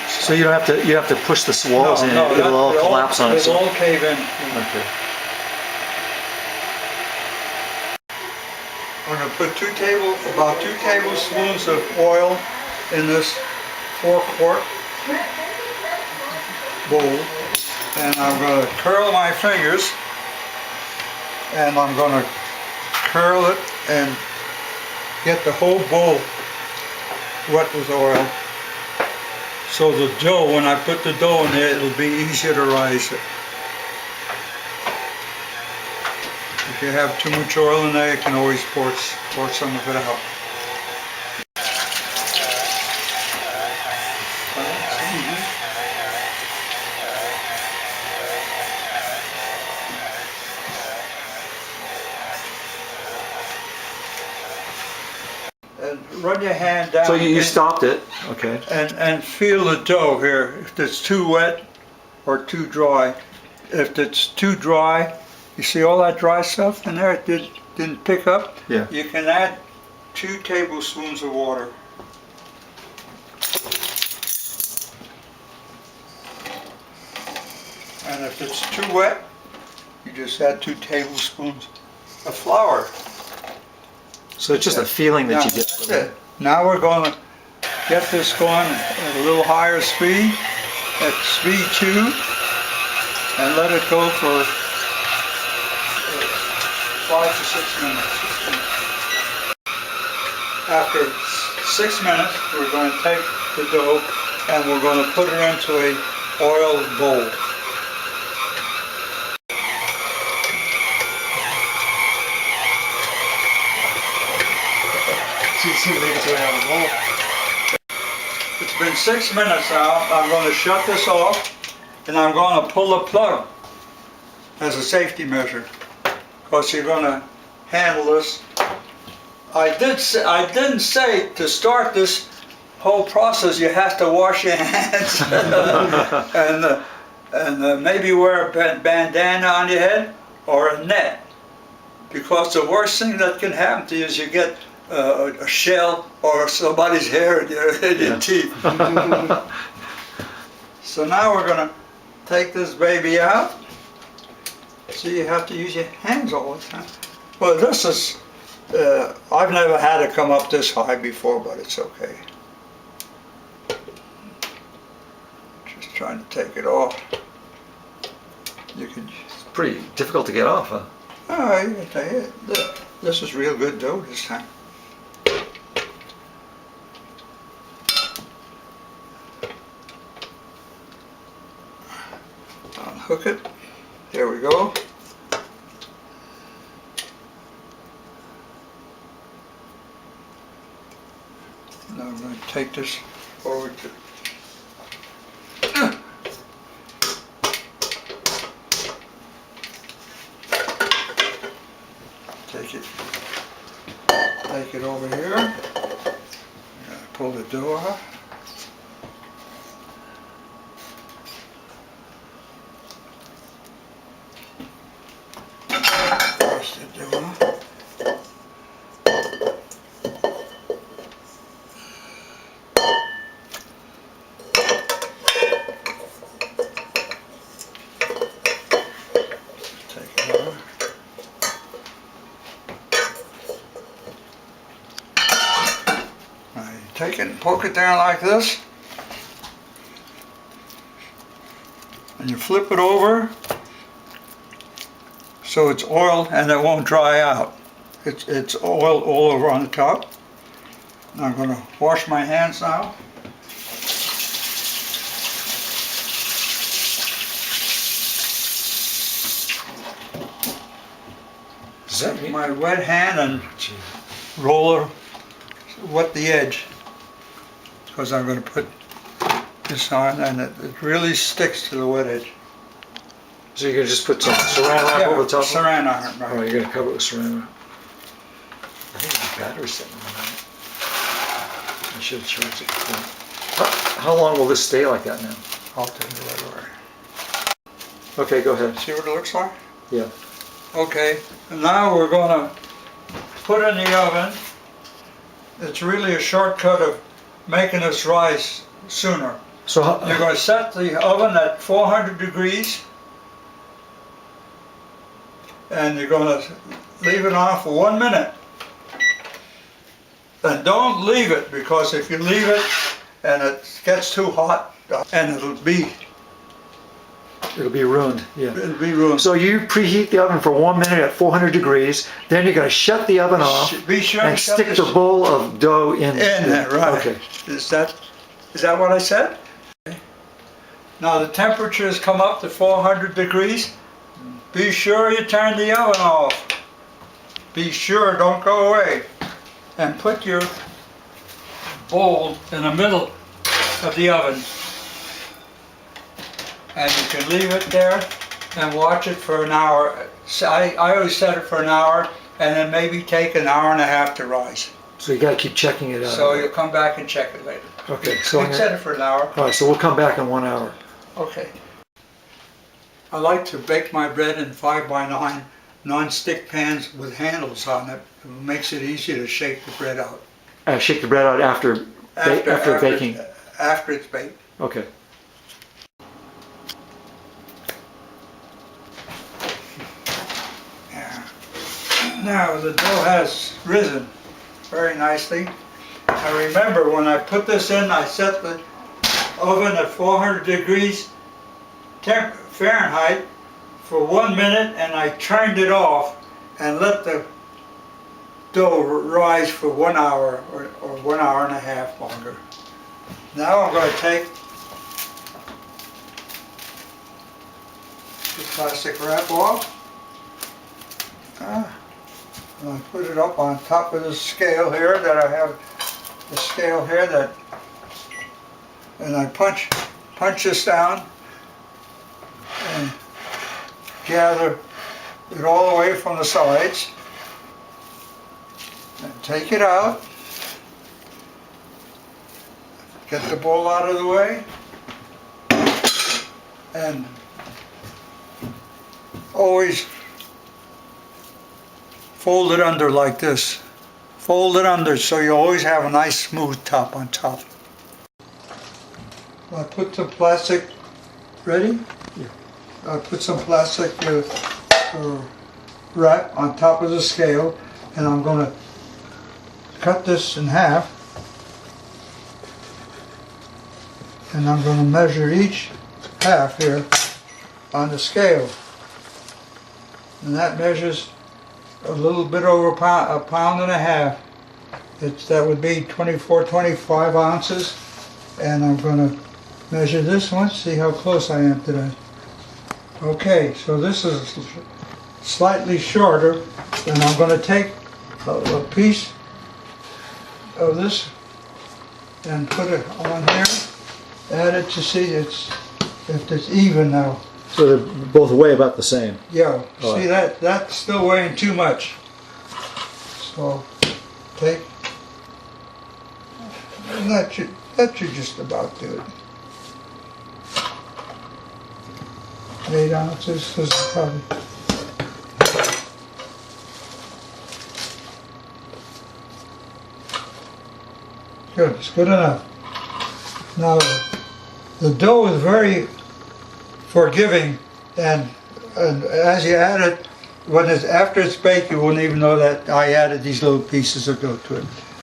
So you don't have to. You have to push the walls in. It'll all collapse on itself. It'll all cave in. Okay. I'm going to put about 2 tablespoons of oil in this 4-quart bowl, and I'm going to curl my fingers, and I'm going to curl it and get the whole bowl wet with oil. So the dough, when I put the dough in there, it'll be easier to rise it. If you have too much oil in there, you can always pour some of it out. And run your hand down. So you stopped it, okay. And feel the dough here, if it's too wet or too dry. If it's too dry, you see all that dry stuff in there, it didn't pick up? Yeah. You can add 2 tablespoons of water. And if it's too wet, you just add 2 tablespoons of flour. So it's just a feeling that you get. That's it. Now we're going to get this going at a little higher speed, at speed 2, and let it go for 5 to 6 minutes. After 6 minutes, we're going to take the dough and we're going to put it into a oiled bowl. It's been 6 minutes now. I'm going to shut this off and I'm going to pull the plug as a safety measure, because you're going to handle this. I didn't say to start this whole process you have to wash your hands and maybe wear a bandana on your head or a net, because the worst thing that can happen to you is you get a shell or somebody's hair in your teeth. So now we're going to take this baby out. So you have to use your hands all the time. Well, this is, I've never had it come up this high before, but it's okay. Just trying to take it off. You can. It's pretty difficult to get off, huh? Oh, you can take it. This is real good dough this time. Unhook it. There we go. Now I'm going to take this forward to. Take it over here. Pull the dough off. Press the dough off. Take it off. Take it and poke it down like this, and you flip it over so it's oiled and it won't dry out. It's oiled all over on the top. Now I'm going to wash my hands now. Take my wet hand and roller, wet the edge, because I'm going to put this on, and it really sticks to the wet edge. So you're going to just put some saran wrap over the top? Saran wrap. Right. Oh, you're going to cover it with saran wrap. I think the battery's sitting on that. I should have charged it before. How long will this stay like that now? I'll tell you right away. Okay, go ahead. See what it looks like? Yeah. Okay, and now we're going to put it in the oven. It's really a shortcut of making this rise sooner. So You're going to set the oven at 400 degrees, and you're going to leave it on for 1 minute. And don't leave it, because if you leave it and it gets too hot, and it'll be ruined. Yeah. it'll be ruined. So you preheat the oven for 1 minute at 400 degrees. Then you're going to shut the oven off Be sure and to shut stick this the bowl of dough in there, right? Okay. Is that what I said? Now the temperature has come up to 400 degrees. Be sure you turn the oven off. Be sure, don't go away. And put your bowl in the middle of the oven. And you can leave it there and watch it for an hour. So I always set it for an hour, and then maybe take an hour and a half to rise. So you got to keep checking it out. So you'll come back and check it later. Okay. So You can set it for an hour. all right. So we'll come back in 1 hour. Okay. I like to bake my bread in 5x9 non-stick pans with handles on it. It makes it easy to shake the bread out. Shake the bread out after baking. After it's baked. Okay. Yeah. Now the dough has risen very nicely. I remember when I put this in, I set the oven at 400 degrees Fahrenheit for 1 minute, and I turned it off and let the dough rise for 1 hour or 1 hour and a half longer. Now I'm going to take the plastic wrap off, and I put it up on top of the scale here that I have. The scale here that, and I punch this down and gather it all the way from the sides and take it out, get the bowl out of the way, and always fold it under like this. Fold it under so you always have a nice smooth top on top. I put some plastic, ready? Yeah. I put some plastic wrap on top of the scale, and I'm going to cut this in half, and I'm going to measure each half here on the scale, and that measures a little bit over a pound and a half. That would be 25 ounces, and I'm going to measure this one, see how close I am to that. Okay, so this is slightly shorter, and I'm going to take a piece of this and put it on here, add it to see if it's even now. So they're both weigh about the same. Yeah, Oh. see that's still weighing too much. So take, that should just about do it. 8 ounces, this is probably. Good, it's good enough. Now the dough is very forgiving, and as you add it, after it's baked, you won't even know that I added these little pieces of dough to it.